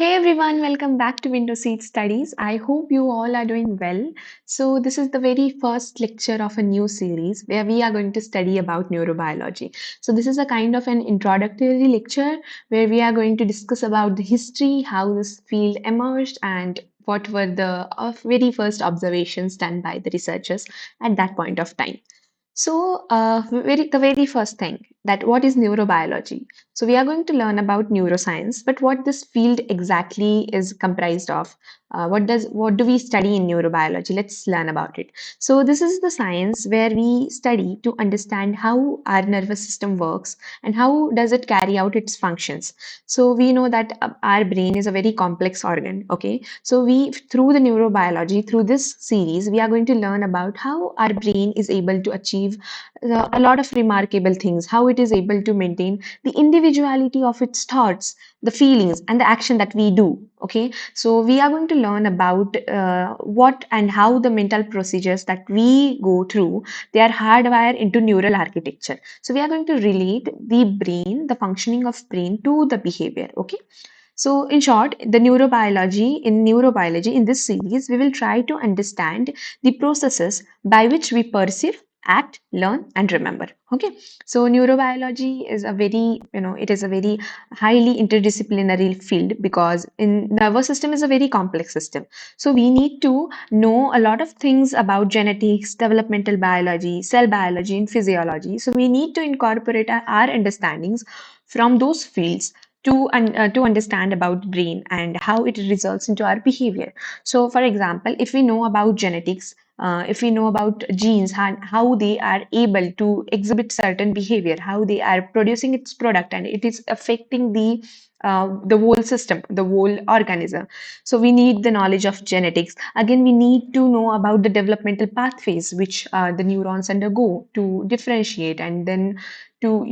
Hey everyone, welcome back to Window Seat Studies. I hope you all are doing well. So, this is the very first lecture of a new series where we are going to study about neurobiology. So, this is a kind of an introductory lecture where we are going to discuss about the history, how this field emerged, and what were the very first observations done by the researchers at that point of time. The very first thing that what is neurobiology? So we are going to learn about neuroscience, but what this field exactly is comprised of? What do we study in neurobiology? Let's learn about it. So this is the science where we study to understand how our nervous system works and how does it carry out its functions. So we know that our brain is a very complex organ. Okay, so we through the neurobiology through this series we are going to learn about how our brain is able to achieve a lot of remarkable things, how it is able to maintain the individuality of its thoughts, the feelings, and the action that we do. Okay, so we are going to learn about what and how the mental procedures that we go through they are hardwired into neural architecture. So we are going to relate the brain, the functioning of brain to the behavior. Okay, so, in short, neurobiology, in this series, we will try to understand the processes by which we perceive, act, learn, and remember. Okay, so neurobiology is a it is a very highly interdisciplinary field because in nervous system is a very complex system. So we need to know a lot of things about genetics, developmental biology, cell biology, and physiology. So we need to incorporate our understandings from those fields to understand about brain and how it results into our behavior. So for example, if we know about genetics, if we know about genes and how they are able to exhibit certain behavior, how they are producing its product and it is affecting the whole system, the whole organism. So we need the knowledge of genetics. Again, we need to know about the developmental pathways which the neurons undergo to differentiate and then to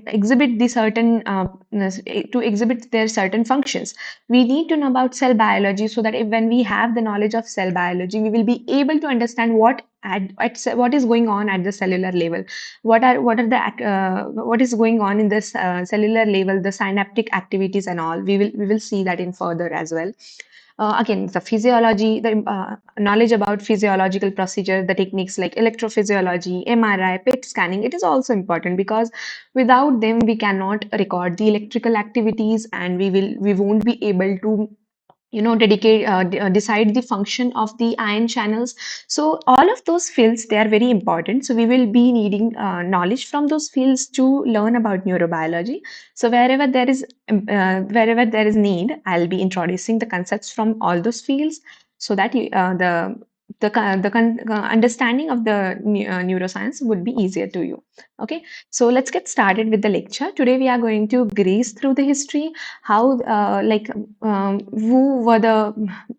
exhibit the certain to exhibit their certain functions. We need to know about cell biology so that when we have the knowledge of cell biology we will be able to understand what is going on at the cellular level, what is going on in this cellular level, the synaptic activities and all. We will see that in further as well. Again, the physiology, the knowledge about physiological procedure, the techniques like electrophysiology, MRI, PET scanning, it is also important because without them we cannot record the electrical activities and we won't be able to decide the function of the ion channels. So all of those fields they are very important, so we will be needing knowledge from those fields to learn about neurobiology. So wherever there is need, I'll be introducing the concepts from all those fields so that understanding of the neuroscience would be easier to you. Okay, so let's get started with the lecture. Today we are going to graze through the history, how who were the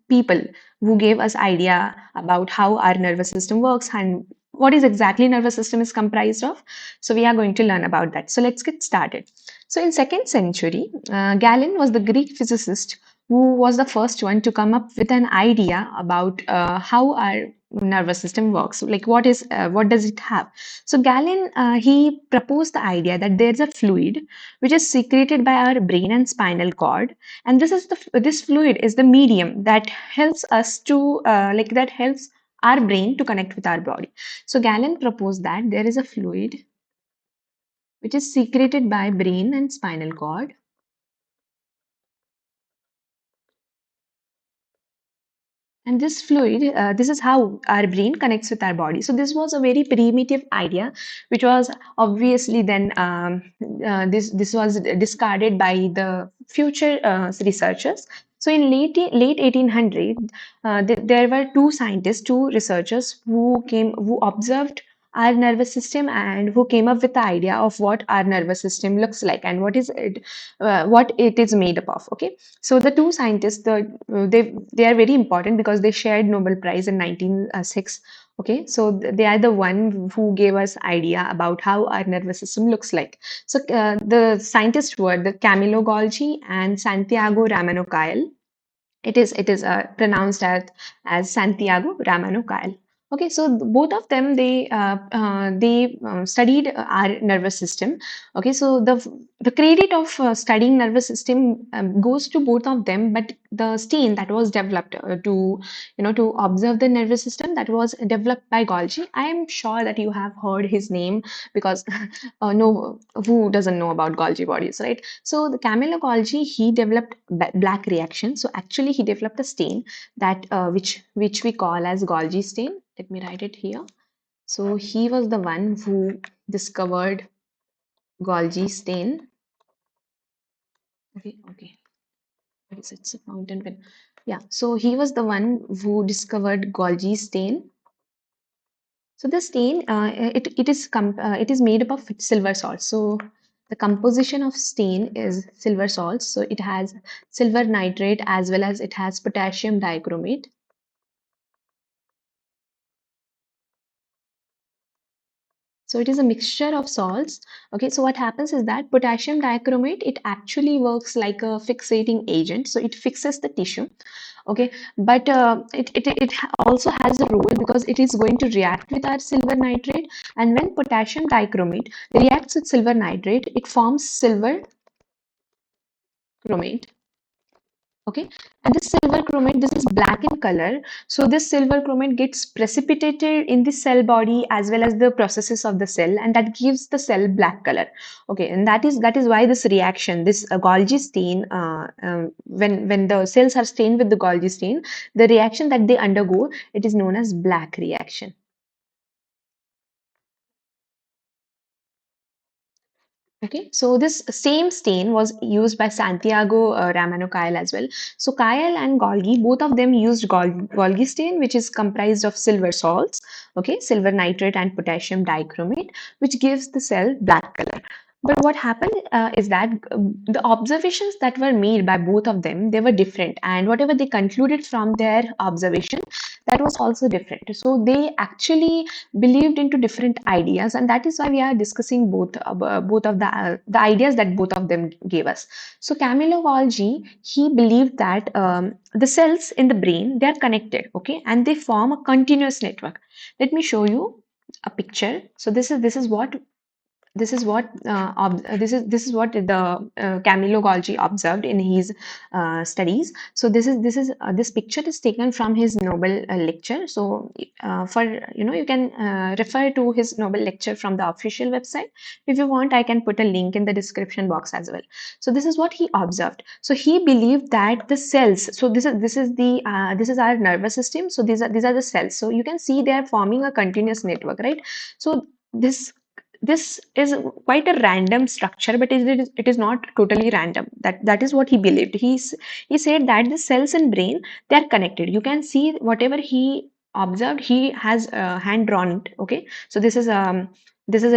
people who gave us idea about how our nervous system works and what is exactly nervous system is comprised of. So we are going to learn about that. So let's get started. So in second century, Galen was the Greek physicist who was the first one to come up with an idea about how our nervous system works. Like what does it have? So Galen he proposed the idea that there's a fluid which is secreted by our brain and spinal cord, and this fluid is the medium that helps us to that helps our brain to connect with our body. So Galen proposed that there is a fluid which is secreted by brain and spinal cord, and this fluid, this is how our brain connects with our body. So this was a very primitive idea, which was obviously then this was discarded by the future researchers. So in late 1800, there were two scientists, two researchers who observed our nervous system and who came up with the idea of what our nervous system looks like and what it is made up of. Okay, so the two scientists, they are very important because they shared Nobel Prize in 1906. Okay, so they are the one who gave us idea about how our nervous system looks like. So the scientists were the Camillo Golgi and Santiago Ramano Cajal. It is pronounced as Santiago Ramano Cajal. Okay, so both of them they studied our nervous system. Okay, so the credit of studying nervous system goes to both of them, but the stain that was developed to to observe the nervous system, that was developed by Golgi. I am sure that you have heard his name because no, who doesn't know about Golgi bodies, right? So the Camillo Golgi, he developed black reaction. So actually he developed a stain that which we call as Golgi stain. Let me write it here. So he was the one who discovered Golgi stain. Okay, okay. What is it? It's a fountain pen. Yeah. So he was the one who discovered Golgi stain. So the stain, it is made up of silver salts. So the composition of stain is silver salts. So it has silver nitrate as well as it has potassium dichromate. So it is a mixture of salts. Okay, so what happens is that potassium dichromate, it actually works like a fixating agent. So it fixes the tissue. Okay, but also has a role because it is going to react with our silver nitrate. And when potassium dichromate reacts with silver nitrate, it forms silver chromate. Okay, and this silver chromate, this is black in color. So this silver chromate gets precipitated in the cell body as well as the processes of the cell, and that gives the cell black color. Okay, and that is why this reaction, this Golgi stain, when the cells are stained with the Golgi stain, the reaction that they undergo, it is known as black reaction. Okay, so this same stain was used by Santiago Ramano Kyle as well. So Kyle and Golgi, both of them used Golgi stain, which is comprised of silver salts, okay, silver nitrate and potassium dichromate, which gives the cell black color. But what happened is that the observations that were made by both of them, they were different, and whatever they concluded from their observation, that was also different. So they actually believed into different ideas, and that is why we are discussing both of the ideas that both of them gave us. So Camillo Golgi, he believed that the cells in the brain, they are connected, okay, and they form a continuous network. Let me show you a picture. So this is what the Camillo Golgi observed in his studies. So this picture is taken from his Nobel lecture. So for you can refer to his Nobel lecture from the official website. If you want, I can put a link in the description box as well. So this is what he observed. So he believed that the cells. So this is our nervous system. So these are the cells. So you can see they are forming a continuous network, right? So this is quite a random structure, but it is not totally random. That is what he believed. He said that the cells in brain, they are connected. You can see whatever he observed, he has hand drawn it. Okay, so this is a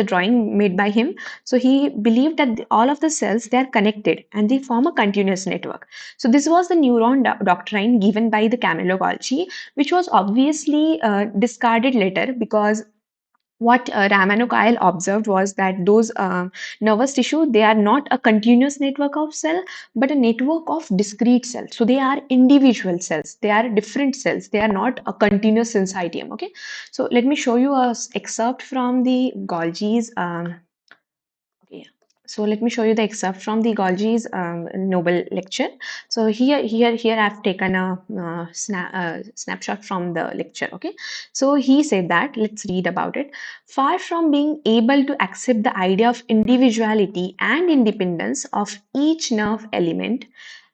drawing made by him. So he believed that all of the cells, they are connected and they form a continuous network. So this was the neuron doctrine given by the Camillo Golgi, which was obviously discarded later because what Ramanukayal observed was that those nervous tissue, they are not a continuous network of cell, but a network of discrete cells. So they are individual cells. They are different cells. They are not a continuous syncytium. Okay. So let me show you a excerpt from the Golgi's okay. So let me show you the excerpt from the Golgi's Nobel lecture. So here I've taken a snapshot from the lecture. Okay. So he said that, let's read about it. Far from being able to accept the idea of individuality and independence of each nerve element,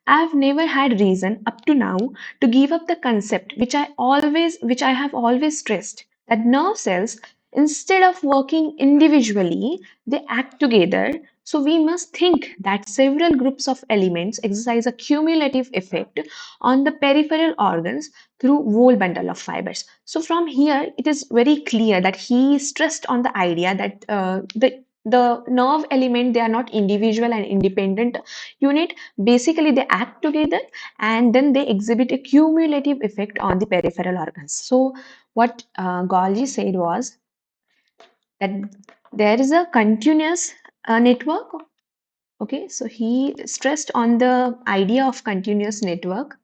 I've never had reason up to now to give up the concept which I have always stressed, that nerve cells, instead of working individually, they act together. So we must think that several groups of elements exercise a cumulative effect on the peripheral organs through whole bundle of fibers. So from here, it is very clear that he stressed on the idea that the nerve element, they are not individual and independent unit. Basically, they act together and then they exhibit a cumulative effect on the peripheral organs. So what Golgi said was that there is a continuous network. Okay, so he stressed on the idea of continuous network.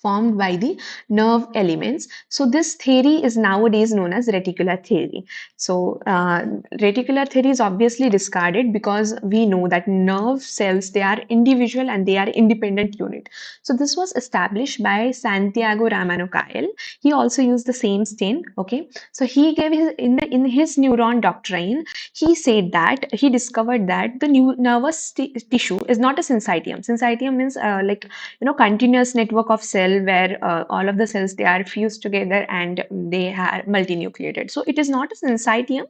formed by the nerve elements. So this theory is nowadays known as reticular theory. So reticular theory is obviously discarded because we know that nerve cells, they are individual and they are independent unit. So this was established by Santiago Ramano-Cajal. He also used the same stain. Okay, so he gave his in his neuron doctrine. He said that he discovered that the new nervous tissue is not a syncytium. Syncytium means like continuous network of cell where all of the cells, they are fused together and they are multinucleated. So it is not a syncytium,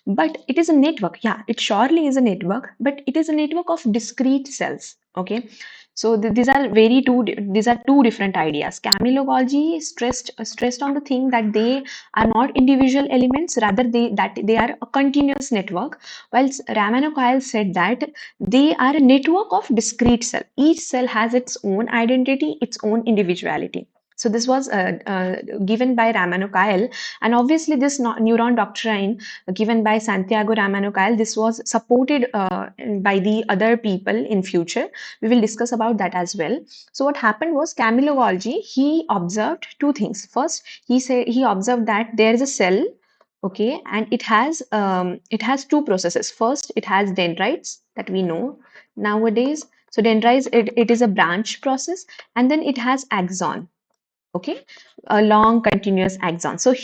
but it is a network. Yeah, it surely is a network, but it is a network of discrete cells. Okay, so these are two different ideas. Camillo Golgi stressed on the thing that they are not individual elements, rather they are a continuous network, whilst Ramano Kyle said that they are a network of discrete cell. Each cell has its own identity, its own individuality. So this was given by Ramano Kyle, and obviously this neuron doctrine given by Santiago Ramano Kyle, this was supported by the other people in future. We will discuss about that as well. So what happened was Camillo Golgi, he observed two things. First, he observed that there is a cell, okay, and it has two processes. First, it has dendrites that we know nowadays. So dendrites, it is a branch process, and then it has axon, okay, a long continuous axon. So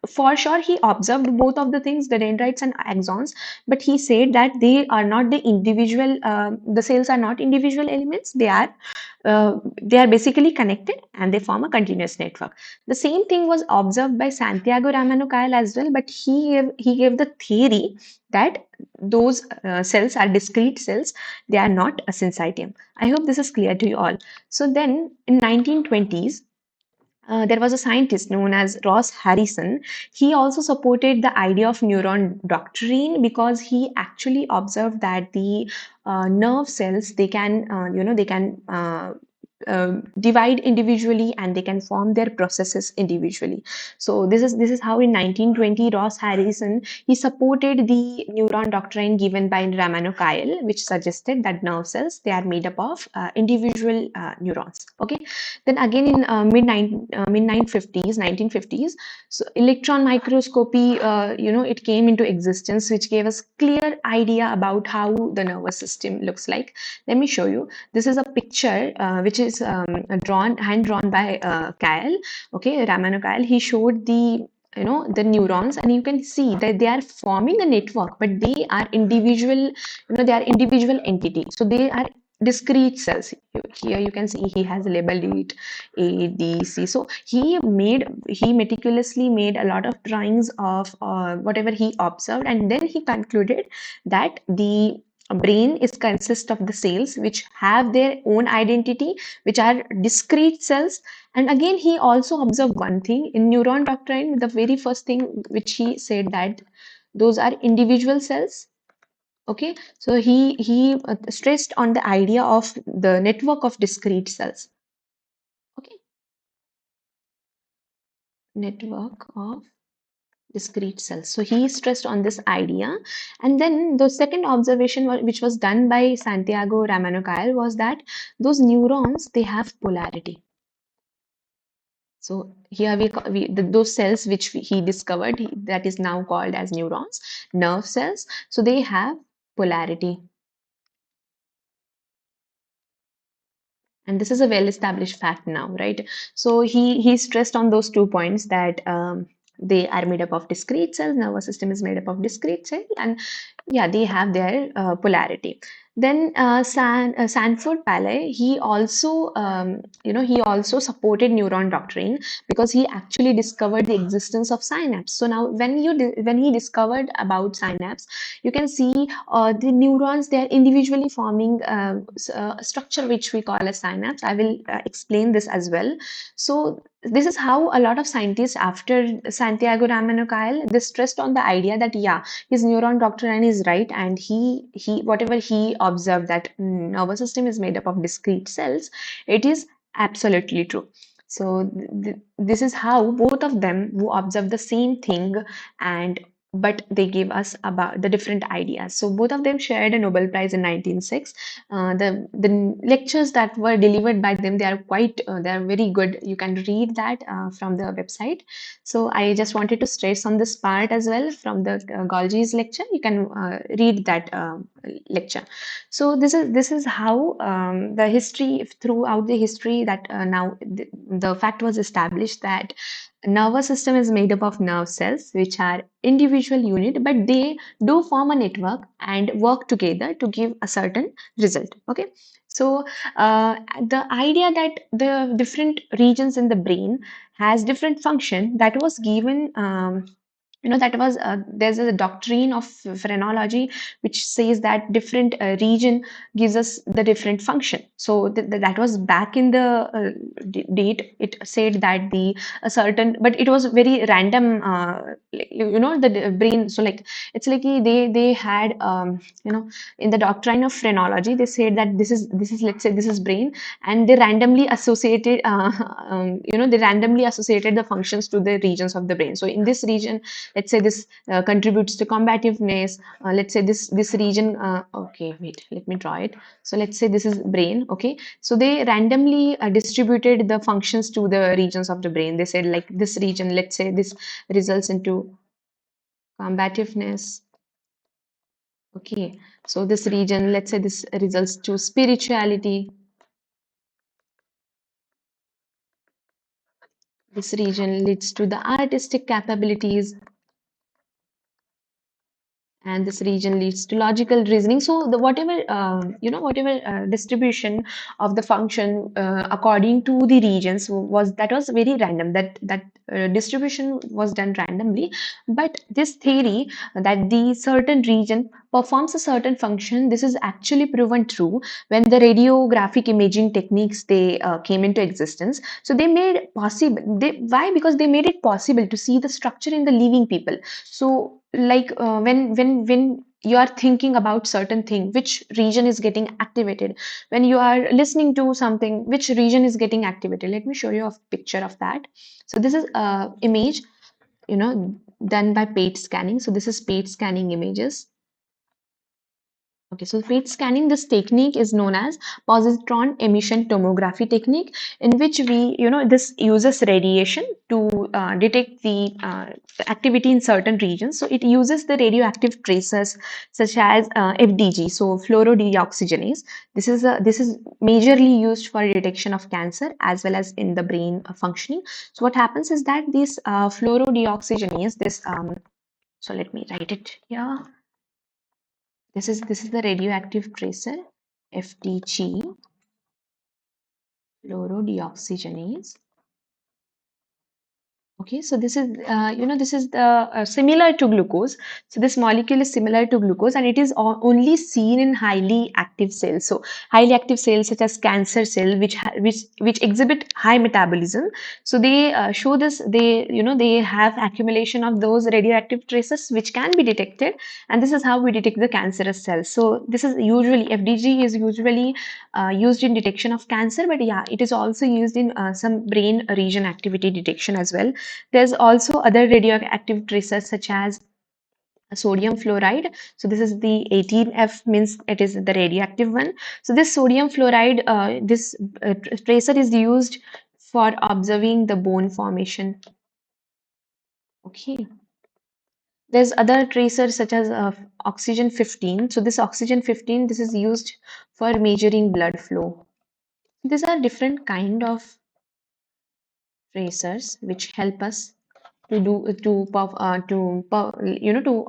for sure he observed both of the things, the dendrites and axons, but he said that they are not the individual, the cells are not individual elements, they are basically connected and they form a continuous network. The same thing was observed by Santiago Ramano-Cajal as well, but he gave the theory that those cells are discrete cells, they are not a syncytium. I hope this is clear to you all. So then in 1920s, there was a scientist known as Ross Harrison. He also supported the idea of neuron doctrine because he actually observed that the nerve cells, they can, divide individually and they can form their processes individually. So this is how in 1920 Ross Harrison, he supported the neuron doctrine given by Ramano Kyle, which suggested that nerve cells, they are made up of individual neurons. Okay, then again in mid 1950s, so electron microscopy, it came into existence, which gave us clear idea about how the nervous system looks like. Let me show you. This is a picture which is hand drawn by Kyle. Okay, Ramano Kyle. He showed the neurons, and you can see that they are forming a network, but they are individual, they are individual entity. So they are discrete cells. Here you can see he has labeled it A, D, C. So he meticulously made a lot of drawings of whatever he observed, and then he concluded that the brain is consist of the cells which have their own identity, which are discrete cells. And again, he also observed one thing in neuron doctrine. The very first thing which he said, that those are individual cells. Okay, so he stressed on the idea of the network of discrete cells. Okay, network of discrete cells. So he stressed on this idea. And then the second observation which was done by Santiago Ramano-Cajal was that those neurons, they have polarity. So here those cells which he discovered, that is now called as neurons, nerve cells. So they have polarity. And this is a well established fact now, right? So he stressed on those 2 points, that they are made up of discrete cells, nervous system is made up of discrete cell, and yeah, they have their polarity. Then Sanford Paley, he also supported neuron doctrine because he actually discovered the existence of synapse. So now when he discovered about synapse, you can see the neurons, they are individually forming a structure which we call a synapse. I will explain this as well. So this is how a lot of scientists after Santiago Ramano-Cajal, they stressed on the idea that yeah, his neuron doctrine is right, and he whatever he observed, that nervous system is made up of discrete cells, it is absolutely true. So this is how both of them who observed the same thing, and but they gave us about the different ideas. So both of them shared a Nobel Prize in 1906. The lectures that were delivered by them, they are quite they are very good. You can read that from the website. So I just wanted to stress on this part as well from the Golgi's lecture. You can read that lecture. So this is how the history throughout the history that now the fact was established that nervous system is made up of nerve cells, which are individual unit, but they do form a network and work together to give a certain result. Okay, so the idea that the different regions in the brain has different function, that was given. That was there's a doctrine of phrenology which says that different region gives us the different function. So that was back in the date. It said that the a certain, but it was very random, the brain. So like it's like they had in the doctrine of phrenology, they said that this is let's say this is brain, and they randomly associated they randomly associated the functions to the regions of the brain. So in this region, let's say this contributes to combativeness. Let's say this region, okay, wait, let me draw it. So let's say this is brain. Okay, so they randomly distributed the functions to the regions of the brain. They said like this region, let's say this results into combativeness. Okay, so this region, let's say this results to spirituality. This region leads to the artistic capabilities, and this region leads to logical reasoning. So the whatever whatever distribution of the function according to the regions was very random. That distribution was done randomly, but this theory that the certain region performs a certain function, this is actually proven true when the radiographic imaging techniques they came into existence. So they made possible, why? Because they made it possible to see the structure in the living people. So like when you are thinking about certain thing, which region is getting activated? When you are listening to something, which region is getting activated? Let me show you a picture of that. So this is a image, done by paved scanning. So this is paved scanning images. Okay, so PET scanning, this technique is known as positron emission tomography technique, in which this uses radiation to detect the activity in certain regions. So it uses the radioactive tracers such as FDG, so fluorodeoxygenase. This is majorly used for detection of cancer as well as in the brain functioning. So what happens is that this fluorodeoxygenase, so let me write it here. This is the radioactive tracer, FDG, fluorodeoxygenase. Okay, so this is this is the similar to glucose. So this molecule is similar to glucose, and it is only seen in highly active cells. So highly active cells such as cancer cell, which exhibit high metabolism. So they show this. They have accumulation of those radioactive traces which can be detected, and this is how we detect the cancerous cells. So this is usually FDG is usually used in detection of cancer, but yeah, it is also used in some brain region activity detection as well. There's also other radioactive traces such as sodium fluoride. So this is the 18F, means it is the radioactive one. So this sodium fluoride, this tracer is used for observing the bone formation. Okay. There's other tracers such as oxygen 15. So this oxygen 15, this is used for measuring blood flow. These are different kind of tracers which help us to do to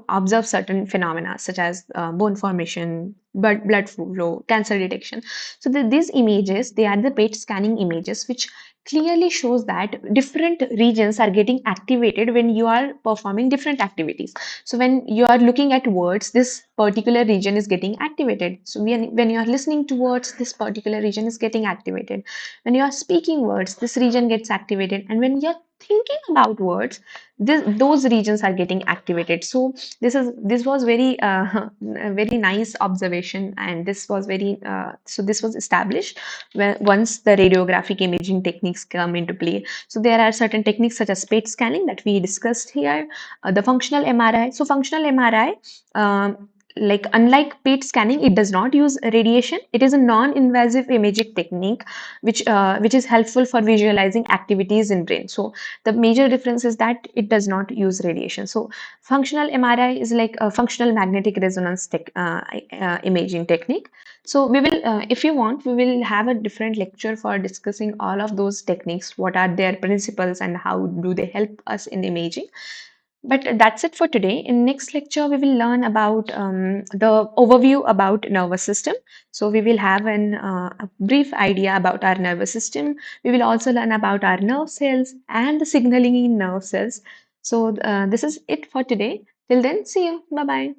observe certain phenomena such as bone formation, blood flow, cancer detection. So these images, they are the PET scanning images which clearly shows that different regions are getting activated when you are performing different activities. So when you are looking at words, this particular region is getting activated. So when you are listening to words, this particular region is getting activated. When you are speaking words, this region gets activated, and when you're thinking about words, those regions are getting activated. So this was very a very nice observation, and this was very so this was established once the radiographic imaging techniques come into play. So there are certain techniques such as PET scanning that we discussed here, the functional MRI. So functional MRI, like unlike PET scanning, it does not use radiation. It is a non-invasive imaging technique which is helpful for visualizing activities in brain. So the major difference is that it does not use radiation. So functional MRI is like a functional magnetic resonance imaging technique. So we will, if you want, we will have a different lecture for discussing all of those techniques, what are their principles and how do they help us in imaging. But that's it for today. In next lecture, we will learn about the overview about nervous system. So we will have a brief idea about our nervous system. We will also learn about our nerve cells and the signaling in nerve cells. So this is it for today. Till then, see you. Bye bye.